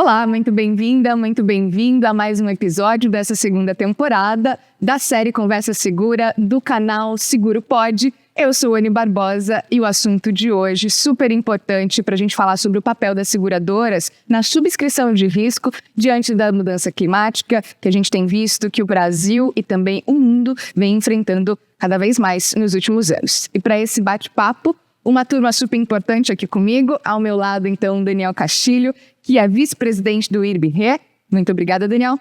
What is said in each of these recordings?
Olá, muito bem-vinda, muito bem-vindo a mais um episódio dessa segunda temporada da série Conversa Segura do canal Seguro Pode. Eu sou Anny Barbosa e o assunto de hoje, super importante para a gente falar sobre o papel das seguradoras na subscrição de risco diante da mudança climática, que a gente tem visto que o Brasil e também o mundo vem enfrentando cada vez mais nos últimos anos. E para esse bate-papo, uma turma super importante aqui comigo, ao meu lado, então, Daniel Castilho, que é vice-presidente do IRB-RE. Muito obrigada, Daniel.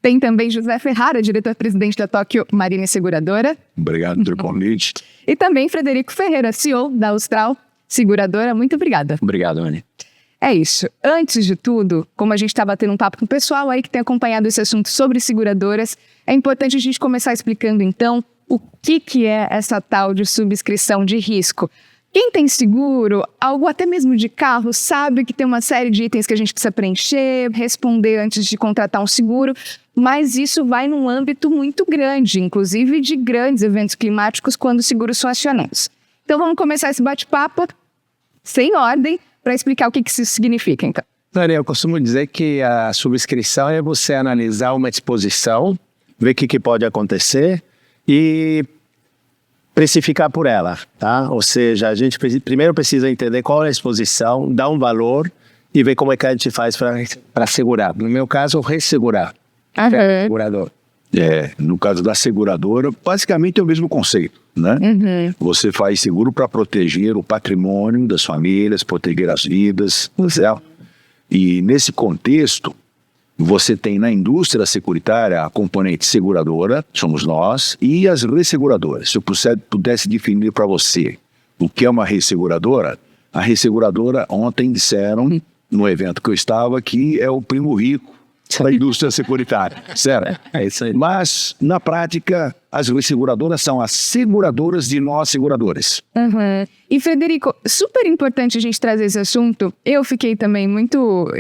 Tem também José Ferrara, diretor-presidente da Tóquio Marine Seguradora. Obrigado pelo convite. E também Frederico Ferreira, CEO da Austral Seguradora. Muito obrigada. Obrigado, Anny. É isso. Antes de tudo, como a gente está batendo um papo com o pessoal aí que tem acompanhado esse assunto sobre seguradoras, é importante a gente começar explicando, então, o que é essa tal de subscrição de risco. Quem tem seguro, algo até mesmo de carro, sabe que tem uma série de itens que a gente precisa preencher, responder antes de contratar um seguro, mas isso vai num âmbito muito grande, inclusive de grandes eventos climáticos quando os seguros são acionados. Então vamos começar esse bate-papo sem ordem para explicar o que isso significa, então. Daniel, eu costumo dizer que a subscrição é você analisar uma exposição, ver o que pode acontecer e precificar por ela, tá? Ou seja, a gente primeiro precisa entender qual é a exposição, dar um valor e ver como é que a gente faz para segurar. No meu caso, ressegurar. Segurador. No caso da seguradora, basicamente é o mesmo conceito, né? Você faz seguro para proteger o patrimônio das famílias, proteger as vidas, certo? E nesse contexto, você tem na indústria securitária a componente seguradora, somos nós, e as resseguradoras. Se eu pudesse definir para você o que é uma resseguradora, a resseguradora ontem disseram, no evento que eu estava, que é o primo rico da indústria securitária, certo? É isso aí. Mas, na prática, as resseguradoras são as seguradoras de nós seguradores. E, Frederico, super importante a gente trazer esse assunto. Eu fiquei também muito,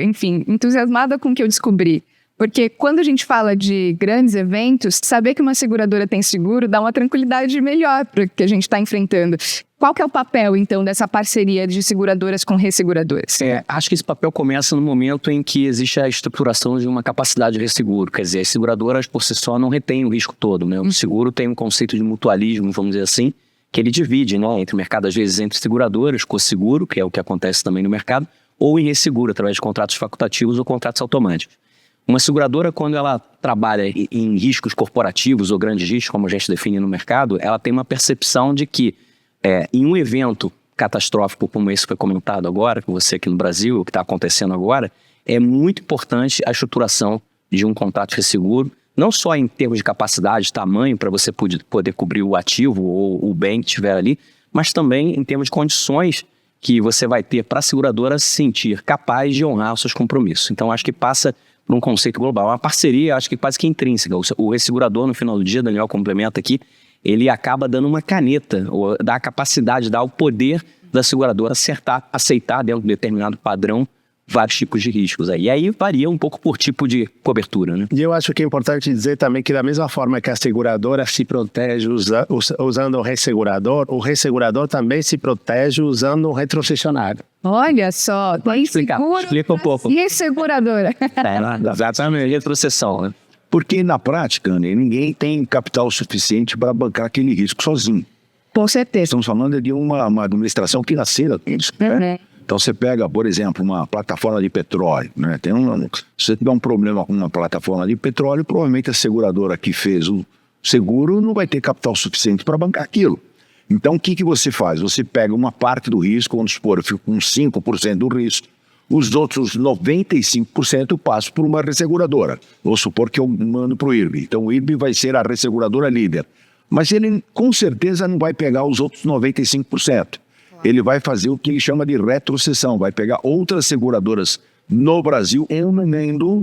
entusiasmada com o que eu descobri. Porque quando a gente fala de grandes eventos, saber que uma seguradora tem seguro dá uma tranquilidade melhor para o que a gente está enfrentando. Qual que é o papel, então, dessa parceria de seguradoras com resseguradoras? Acho que esse papel começa no momento em que existe a estruturação de uma capacidade de resseguro. Quer dizer, as seguradoras, por si só, não retêm o risco todo, né? O seguro tem um conceito de mutualismo, vamos dizer assim, que ele divide, né, entre o mercado, às vezes, entre seguradoras, co-seguro, que é o que acontece também no mercado, ou em resseguro, através de contratos facultativos ou contratos automáticos. Uma seguradora, quando ela trabalha em riscos corporativos ou grandes riscos, como a gente define no mercado, ela tem uma percepção de que em um evento catastrófico como esse que foi comentado agora, com você aqui no Brasil, o que está acontecendo agora, é muito importante a estruturação de um contrato de resseguro, não só em termos de capacidade, tamanho, para você poder cobrir o ativo ou o bem que estiver ali, mas também em termos de condições que você vai ter para a seguradora se sentir capaz de honrar os seus compromissos. Então, acho que passa por um conceito global. Uma parceria, acho que quase que intrínseca. O ressegurador, no final do dia, Daniel complementa aqui, ele acaba dando uma caneta, ou dá a capacidade, dá o poder da seguradora aceitar dentro de um determinado padrão vários tipos de riscos. E aí varia um pouco por tipo de cobertura, né? E eu acho que é importante dizer também que da mesma forma que a seguradora se protege usando o ressegurador também se protege usando o retrocessionário. Olha só, tem seguro Explica um pouco. e seguradora. Exatamente, retrocessão, né? Porque, na prática, né, ninguém tem capital suficiente para bancar aquele risco sozinho. Com certeza. Estamos falando de uma administração financeira disso, né? Então, você pega, por exemplo, uma plataforma de petróleo, né? Se você tiver um problema com uma plataforma de petróleo, provavelmente a seguradora que fez o seguro não vai ter capital suficiente para bancar aquilo. Então, o que você faz? Você pega uma parte do risco, vamos supor, eu fico com 5% do risco, os outros 95% passam por uma resseguradora. Vou supor que eu mando para o IRB. Então, o IRB vai ser a resseguradora líder. Mas ele, com certeza, não vai pegar os outros 95%. Ele vai fazer o que ele chama de retrocessão. Vai pegar outras seguradoras no Brasil,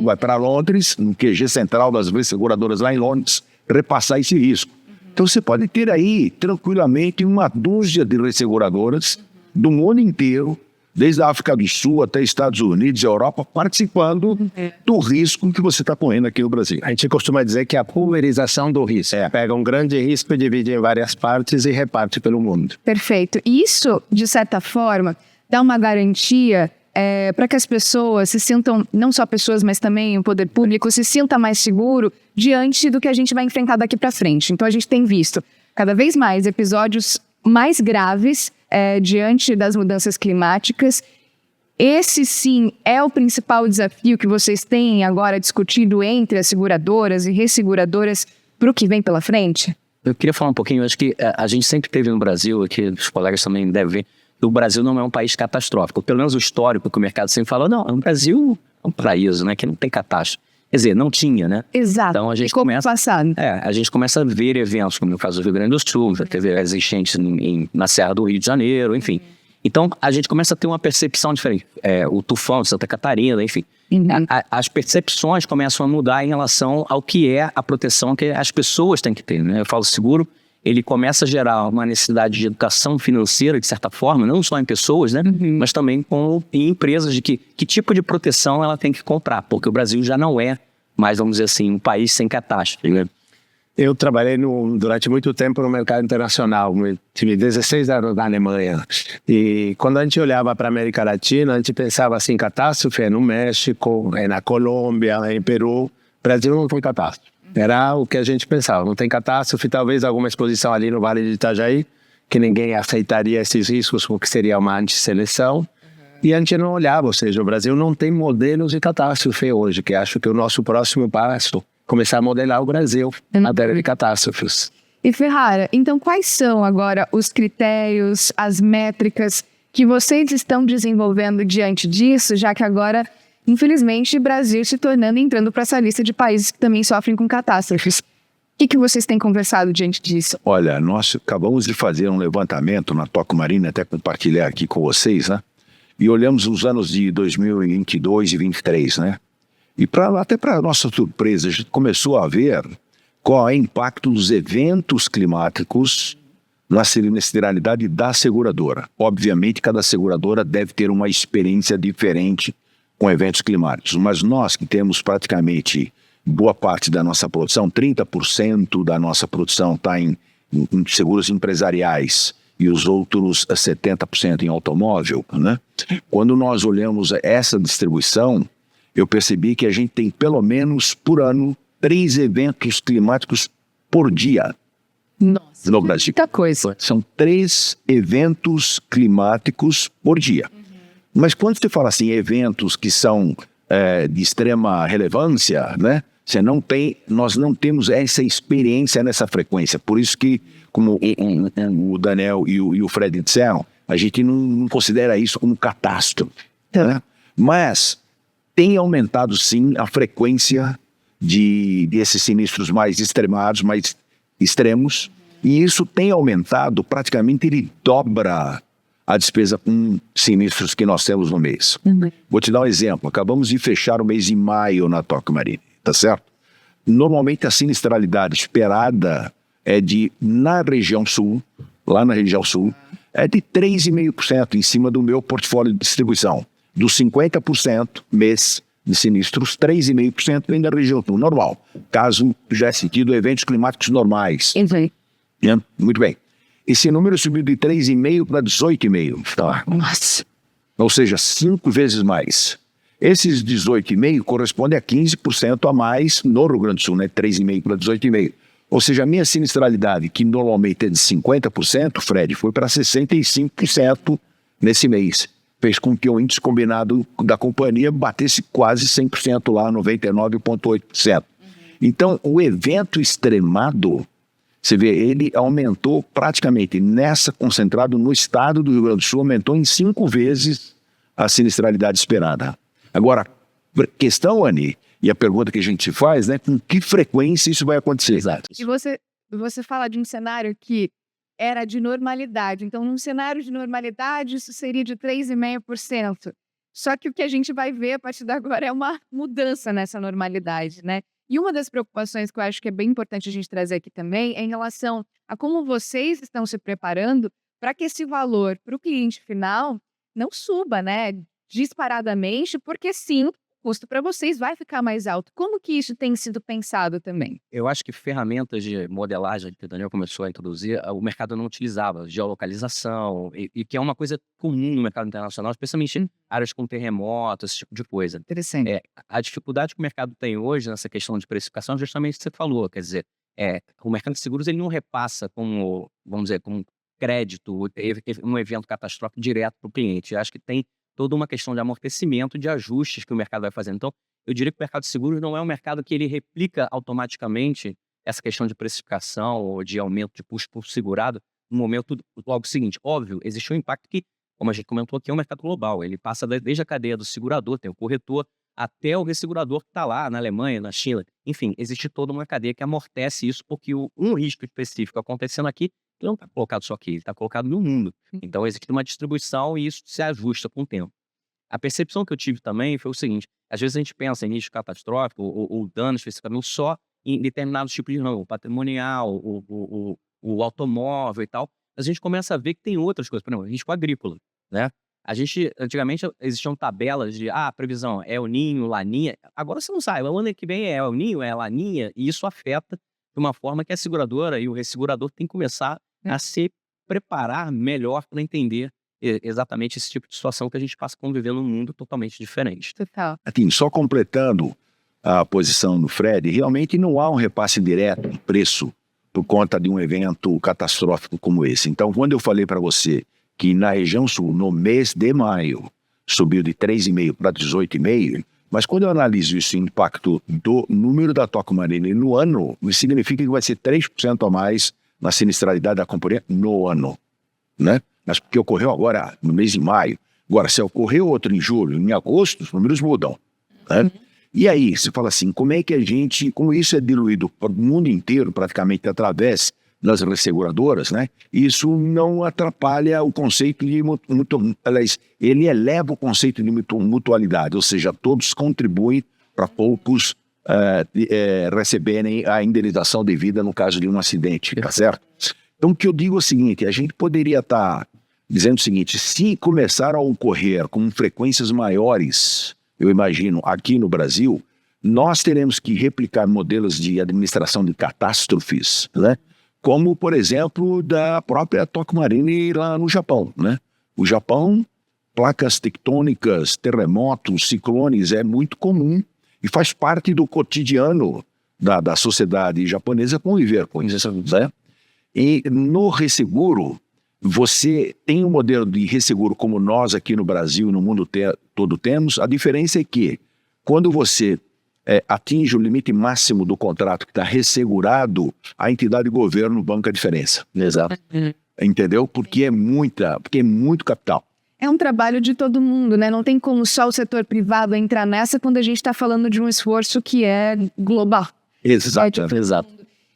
vai para Londres, no QG central das resseguradoras lá em Londres, repassar esse risco. Então, você pode ter aí, tranquilamente, uma dúzia de resseguradoras do mundo inteiro, desde a África do Sul até Estados Unidos e Europa, participando do risco que você está correndo aqui no Brasil. A gente costuma dizer que é a pulverização do risco. Pega um grande risco, divide em várias partes e reparte pelo mundo. Perfeito. Isso, de certa forma, dá uma garantia para que as pessoas se sintam, não só pessoas, mas também o poder público, se sinta mais seguro diante do que a gente vai enfrentar daqui para frente. Então a gente tem visto cada vez mais episódios mais graves diante das mudanças climáticas. Esse, sim, é o principal desafio que vocês têm agora discutido entre as seguradoras e resseguradoras para o que vem pela frente? Eu queria falar um pouquinho, acho que a gente sempre teve no Brasil, aqui os colegas também devem ver, o Brasil não é um país catastrófico. Pelo menos o histórico que o mercado sempre falou, não, o Brasil é um paraíso, né, que não tem catástrofe. Quer dizer, não tinha, né? Exato. Então a gente ficou começa passado. a gente começa a ver eventos, como no caso do Rio Grande do Sul, teve as enchentes na Serra do Rio de Janeiro, enfim. Então a gente começa a ter uma percepção diferente. O tufão de Santa Catarina, enfim. As percepções começam a mudar em relação ao que é a proteção que as pessoas têm que ter, né? Eu falo seguro, ele começa a gerar uma necessidade de educação financeira, de certa forma, não só em pessoas, né? Mas também em empresas, de que tipo de proteção ela tem que comprar, porque o Brasil já não é mais, vamos dizer assim, um país sem catástrofe, né? Eu trabalhei durante muito tempo no mercado internacional, tive 16 anos na Alemanha, e quando a gente olhava para a América Latina, a gente pensava assim, catástrofe é no México, é na Colômbia, é em Peru. Brasil não foi catástrofe. Era o que a gente pensava, não tem catástrofe, talvez alguma exposição ali no Vale de Itajaí, que ninguém aceitaria esses riscos porque seria uma antisseleção. E a gente não olhava, ou seja, o Brasil não tem modelos de catástrofe hoje, que acho que o nosso próximo passo começar a modelar o Brasil na matéria de catástrofes. E Ferrara, então quais são agora os critérios, as métricas que vocês estão desenvolvendo diante disso, já que agora, infelizmente, o Brasil se entrando para essa lista de países que também sofrem com catástrofes? O que vocês têm conversado diante disso? Olha, nós acabamos de fazer um levantamento na Toco Marine, até compartilhar aqui com vocês, né? E olhamos os anos de 2022 e 2023, né? E até para nossa surpresa, a gente começou a ver qual é o impacto dos eventos climáticos na sinistralidade da seguradora. Obviamente, cada seguradora deve ter uma experiência diferente com eventos climáticos, mas nós que temos praticamente boa parte da nossa produção, 30% da nossa produção está em seguros empresariais e os outros 70% em automóvel, né? Quando nós olhamos essa distribuição, eu percebi que a gente tem pelo menos por ano 3 eventos climáticos por dia. Nossa, no Brasil. Muita coisa. São 3 eventos climáticos por dia. Mas quando você fala assim, eventos que são de extrema relevância, né? Nós não temos essa experiência nessa frequência. Por isso que, como o Daniel e o Fred disseram, a gente não considera isso como catástrofe. Né? Mas tem aumentado, sim, a frequência desses sinistros mais extremados, mais extremos, e isso tem aumentado, praticamente ele dobra a despesa com sinistros que nós temos no mês. Vou te dar um exemplo, acabamos de fechar o mês de maio na Toco Marine, tá certo? Normalmente a sinistralidade esperada na região sul, lá na região sul, é de 3,5% em cima do meu portfólio de distribuição. Dos 50% mês de sinistros, 3,5% vem da região sul, normal. Caso já sentido eventos climáticos normais. Muito bem. Esse número subiu de 3,5% para 18,5%. Tá? Nossa. Ou seja, 5 vezes mais. Esses 18,5% correspondem a 15% a mais no Rio Grande do Sul, né? 3,5% para 18,5%. Ou seja, a minha sinistralidade, que normalmente é de 50%, Fred, foi para 65% nesse mês. Fez com que o índice combinado da companhia batesse quase 100% lá, 99,8%. Então, o evento extremado, você vê, ele aumentou praticamente concentrado no estado do Rio Grande do Sul, aumentou em 5 vezes a sinistralidade esperada. Agora, questão, Ani, e a pergunta que a gente se faz, né, com que frequência isso vai acontecer? Exato. E você fala de um cenário que era de normalidade. Então, num cenário de normalidade, isso seria de 3,5%. Só que o que a gente vai ver a partir de agora é uma mudança nessa normalidade, né? E uma das preocupações que eu acho que é bem importante a gente trazer aqui também é em relação a como vocês estão se preparando para que esse valor para o cliente final não suba, né? Disparadamente, porque sim, o custo para vocês vai ficar mais alto. Como que isso tem sido pensado também? Eu acho que ferramentas de modelagem que o Daniel começou a introduzir, o mercado não utilizava, geolocalização, e que é uma coisa comum no mercado internacional, especialmente em áreas com terremotos, esse tipo de coisa. Interessante. A dificuldade que o mercado tem hoje nessa questão de precificação é justamente o que você falou, quer dizer, o mercado de seguros ele não repassa como, vamos dizer, como crédito, um evento catastrófico direto para o cliente. Eu acho que tem toda uma questão de amortecimento, de ajustes que o mercado vai fazendo. Então, eu diria que o mercado de seguros não é um mercado que ele replica automaticamente essa questão de precificação ou de aumento de custo por segurado no momento logo seguinte. Óbvio, existe um impacto que, como a gente comentou aqui, é um mercado global. Ele passa desde a cadeia do segurador, tem o corretor, até o ressegurador que está lá na Alemanha, na China. Enfim, existe toda uma cadeia que amortece isso, porque um risco específico acontecendo aqui, ele não está colocado só aqui, ele está colocado no mundo. Então, existe uma distribuição e isso se ajusta com o tempo. A percepção que eu tive também foi o seguinte, às vezes a gente pensa em risco catastrófico ou dano especificamente só em determinados tipos de ramo, o patrimonial, o automóvel e tal, mas a gente começa a ver que tem outras coisas, por exemplo, risco agrícola, né? Antigamente existiam tabelas de, previsão é El Ninho, Laninha, agora você não sabe, o ano que vem é El Ninho, é Laninha, e isso afeta de uma forma que a seguradora e o ressegurador têm que começar a se preparar melhor para entender exatamente esse tipo de situação que a gente passa a conviver num mundo totalmente diferente. Total. Assim, só completando a posição do Fred, realmente não há um repasse direto de preço por conta de um evento catastrófico como esse. Então, quando eu falei para você que na região sul, no mês de maio, subiu de 3,5 para 18,5, mas quando eu analiso isso, o impacto do número da Tokio Marine no ano, isso significa que vai ser 3% a mais na sinistralidade da companhia no ano, né? Mas porque ocorreu agora no mês de maio. Agora, se ocorreu outro em julho, em agosto, os números mudam, né? E aí, você fala assim, como é que a gente, como isso é diluído para o mundo inteiro, praticamente através das resseguradoras, né? Isso não atrapalha o conceito de ele eleva o conceito de mutualidade, ou seja, todos contribuem para poucos receberem a indenização devida no caso de um acidente, tá certo? Então, o que eu digo é o seguinte, a gente poderia estar dizendo o seguinte, se começar a ocorrer com frequências maiores, eu imagino, aqui no Brasil, nós teremos que replicar modelos de administração de catástrofes, né? Como, por exemplo, da própria Tokio Marine lá no Japão, né? O Japão, placas tectônicas, terremotos, ciclones, é muito comum e faz parte do cotidiano da sociedade japonesa conviver com isso, né? E no resseguro, você tem um modelo de resseguro como nós aqui no Brasil e no mundo todo temos. A diferença é que quando você atinge o limite máximo do contrato que está ressegurado, a entidade de governo banca a diferença. Exato. Entendeu? Porque é muito capital. É um trabalho de todo mundo, né? Não tem como só o setor privado entrar nessa quando a gente está falando de um esforço que é global. Exato. Exato.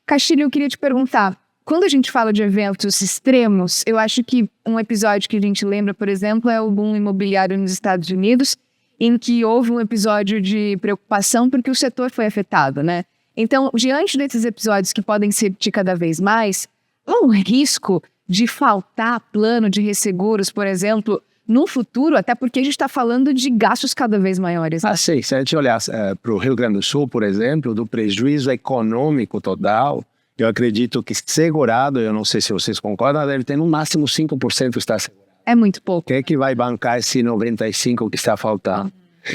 Castilho, eu queria te perguntar, quando a gente fala de eventos extremos, eu acho que um episódio que a gente lembra, por exemplo, é o boom imobiliário nos Estados Unidos, em que houve um episódio de preocupação porque o setor foi afetado, né? Então, diante desses episódios que podem ser de cada vez mais, há um risco de faltar plano de resseguros, por exemplo, no futuro, até porque a gente está falando de gastos cada vez maiores. Sim, se a gente olhar para o Rio Grande do Sul, por exemplo, do prejuízo econômico total, eu acredito que segurado, eu não sei se vocês concordam, deve ter no máximo 5% está segurado. É muito pouco. Quem é que vai bancar esse 95% que está faltando?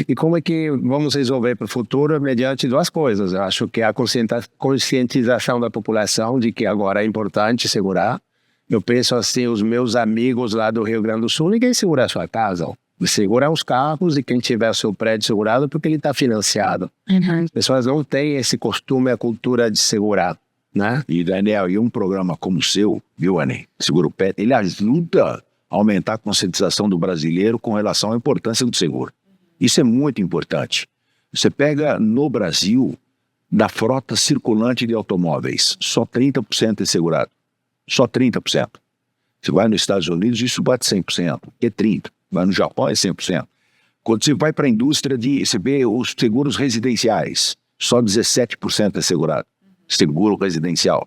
E como é que vamos resolver para o futuro? Mediante duas coisas. Eu acho que a conscientização da população de que agora é importante segurar. Eu penso assim, os meus amigos lá do Rio Grande do Sul, ninguém segura a sua casa. Segura os carros e quem tiver o seu prédio segurado porque ele está financiado. As pessoas não têm esse costume, a cultura de segurar, né? E, Daniel, e um programa como o seu, viu, Anny? Seguro Pet, ele ajuda a aumentar a conscientização do brasileiro com relação à importância do seguro. Isso é muito importante. Você pega no Brasil, da frota circulante de automóveis, só 30% é segurado. Só 30%. Você vai nos Estados Unidos, isso bate 100%, é 30%. Vai no Japão, é 100%. Quando você vai para a indústria você vê os seguros residenciais, só 17% é segurado. Seguro residencial.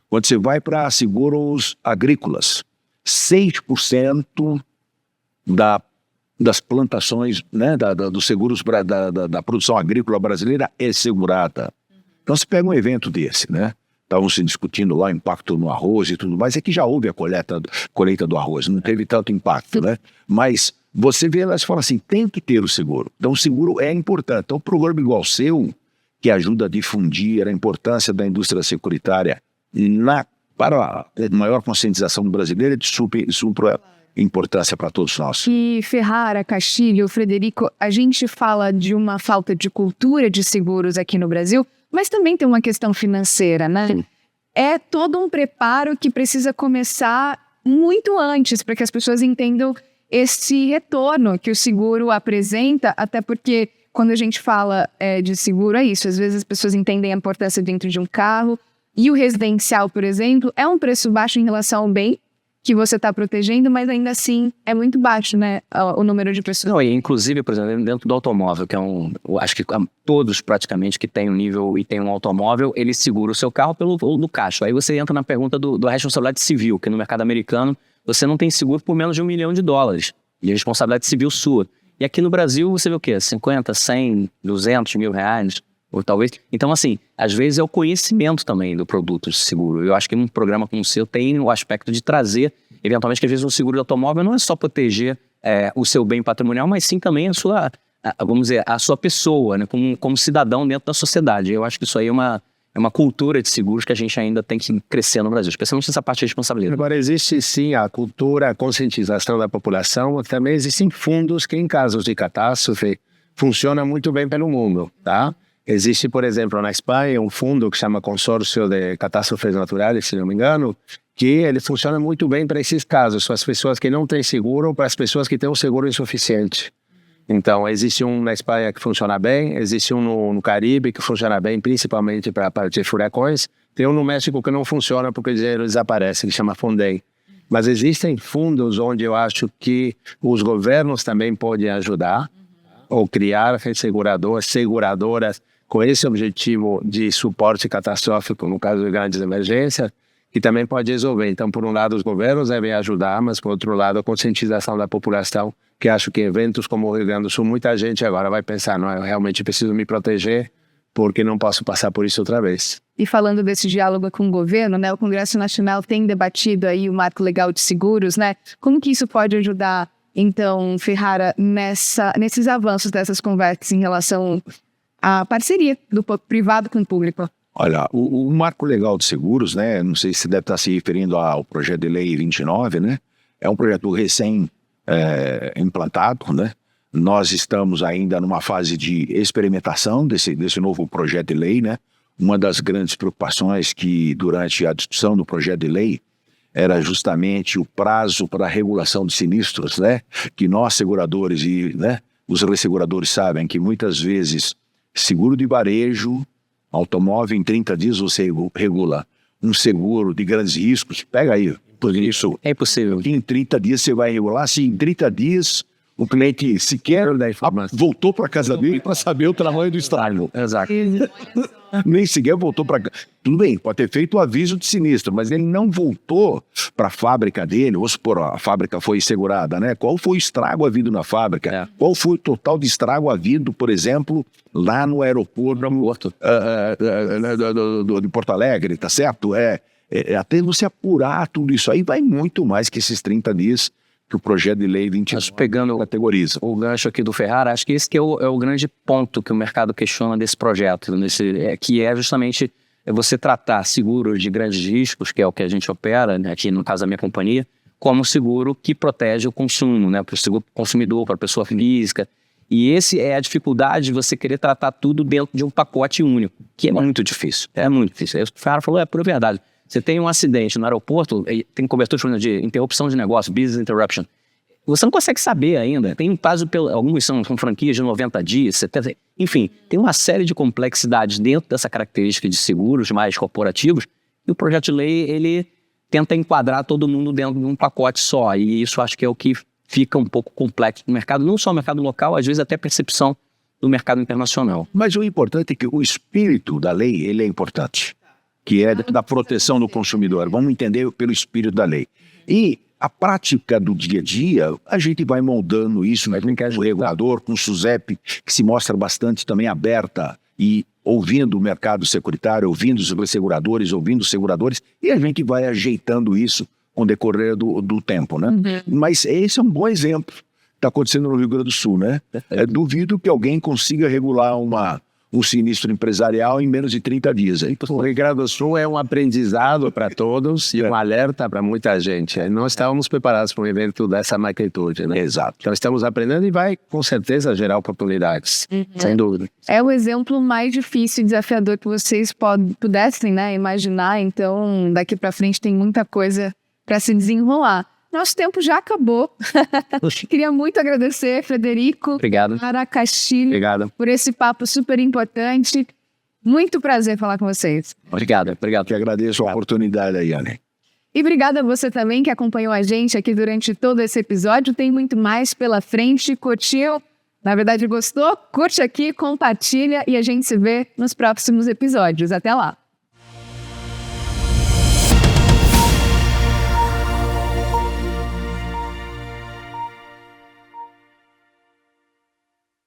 Quando você vai para seguros agrícolas, 6% da das plantações, né, dos seguros da produção agrícola brasileira é segurada. Então, se pega um evento desse, né? Estavam se discutindo lá o impacto no arroz e tudo mais, é que já houve a colheita do arroz, não teve tanto impacto, né? Mas você vê lá e fala assim, tem que ter o seguro. Então, o seguro é importante. Então, um programa igual o seu, que ajuda a difundir a importância da indústria securitária para a maior conscientização do brasileiro, é de super importância para todos nós. E Ferrara, Castilho, Frederico, a gente fala de uma falta de cultura de seguros aqui no Brasil, mas também tem uma questão financeira, né? Sim. É todo um preparo que precisa começar muito antes para que as pessoas entendam esse retorno que o seguro apresenta, até porque quando a gente fala de seguro é isso, às vezes as pessoas entendem a importância dentro de um carro e o residencial, por exemplo, é um preço baixo em relação ao bem que você está protegendo, mas ainda assim é muito baixo, né, o número de pessoas. Não, e inclusive, por exemplo, dentro do automóvel, que acho que todos praticamente que têm um nível e têm um automóvel, ele segura o seu carro no cacho. Aí você entra na pergunta da responsabilidade civil, que no mercado americano você não tem seguro por menos de $1 milhão, e a responsabilidade civil sua. E aqui no Brasil você vê o quê? 50, 100, 200 mil reais? Ou talvez. Então, assim, às vezes é o conhecimento também do produto de seguro. Eu acho que um programa como o seu tem o aspecto de trazer, eventualmente, que às vezes um seguro de automóvel não é só proteger o seu bem patrimonial, mas sim também a sua pessoa, né, como cidadão dentro da sociedade. Eu acho que isso aí é uma cultura de seguros que a gente ainda tem que crescer no Brasil, especialmente nessa parte de responsabilidade. Agora, existe sim a cultura, a conscientização da população, também existem fundos que, em casos de catástrofe, funcionam muito bem pelo mundo, tá? Existe, por exemplo, na Espanha, um fundo que chama Consórcio de Catástrofes Naturais, se não me engano, que ele funciona muito bem para esses casos, para as pessoas que não têm seguro ou para as pessoas que têm um seguro insuficiente. Então, existe um na Espanha que funciona bem, existe um no Caribe que funciona bem, principalmente para a parte de furacões. Tem um no México que não funciona porque o dinheiro desaparece, que chama Fundem. Mas existem fundos onde eu acho que os governos também podem ajudar, ou criar seguradoras com esse objetivo de suporte catastrófico, no caso de grandes emergências, que também pode resolver. Então, por um lado, os governos devem ajudar, mas, por outro lado, a conscientização da população, que acho que eventos como o Rio Grande do Sul, muita gente agora vai pensar, não, eu realmente preciso me proteger, porque não posso passar por isso outra vez. E falando desse diálogo com o governo, né, o Congresso Nacional tem debatido aí o marco legal de seguros, né? Como que isso pode ajudar, então, Ferrara, nesses avanços dessas conversas em relação à parceria do privado com o público? Olha, o marco legal de seguros, né, não sei se você deve estar se referindo ao projeto de lei 29, né, é um projeto recém-implantado, né, nós estamos ainda numa fase de experimentação desse novo projeto de lei, né, uma das grandes preocupações que durante a discussão do projeto de lei era justamente o prazo para a regulação de sinistros, né, que nós seguradores e, né, os resseguradores sabem que muitas vezes seguro de varejo, automóvel, em 30 dias você regula um seguro de grandes riscos. Pega aí, por isso. É impossível. Em 30 dias você vai regular. Se em 30 dias o cliente sequer voltou para casa dele para saber o tamanho do estrago. Exato. Nem sequer voltou para... Tudo bem, pode ter feito o aviso de sinistro, mas ele não voltou para a fábrica dele. Vamos supor, a fábrica foi segurada, né? Qual foi o estrago havido na fábrica? Qual foi o total de estrago havido, por exemplo, lá no aeroporto de Porto Alegre, tá certo? Até você apurar tudo isso aí, vai muito mais que esses 30 dias que o projeto de lei 29 pegando categoriza. O gancho aqui do Ferrara, acho que esse que é o grande ponto que o mercado questiona desse projeto, que é justamente você tratar seguros de grandes riscos, que é o que a gente opera, né, aqui no caso da minha companhia, como seguro que protege o consumo, né, para o seguro consumidor, para a pessoa física. E esse é a dificuldade de você querer tratar tudo dentro de um pacote único, que é muito difícil. É muito difícil. Aí o Ferrara falou, é pura verdade. Você tem um acidente no aeroporto, tem cobertura de interrupção de negócio, business interruption. Você não consegue saber ainda. Tem um prazo, alguns são com franquias de 90 dias, 70... Enfim, tem uma série de complexidades dentro dessa característica de seguros mais corporativos. E o projeto de lei, ele tenta enquadrar todo mundo dentro de um pacote só. E isso acho que é o que fica um pouco complexo no mercado. Não só o mercado local, às vezes até a percepção do mercado internacional. Mas o importante é que o espírito da lei, ele é importante. Que é da proteção do consumidor. Vamos entender pelo espírito da lei. E a prática do dia a dia, a gente vai moldando isso, né, com o regulador, com o SUSEP, que se mostra bastante também aberta e ouvindo o mercado securitário, ouvindo os seguradores, ouvindo os seguradores, e a gente vai ajeitando isso com o decorrer do tempo, né? Mas esse é um bom exemplo que está acontecendo no Rio Grande do Sul, né? Duvido que alguém consiga regular um sinistro empresarial em menos de 30 dias. O Rio Grande do Sul é um aprendizado para todos e um alerta para muita gente. Nós estávamos preparados para um evento dessa magnitude, né? Exato. Então estamos aprendendo e vai, com certeza, gerar oportunidades. Sem dúvida. É o exemplo mais difícil e desafiador que vocês pudessem, né, imaginar. Então, daqui para frente tem muita coisa para se desenrolar. Nosso tempo já acabou. Queria muito agradecer, Frederico. Obrigado. Mara Castilho. Obrigado. Por esse papo super importante. Muito prazer falar com vocês. Obrigado. Que agradeço a oportunidade aí, Anne. E obrigada a você também que acompanhou a gente aqui durante todo esse episódio. Tem muito mais pela frente. Curtiu? Na verdade, gostou? Curte aqui, compartilha e a gente se vê nos próximos episódios. Até lá!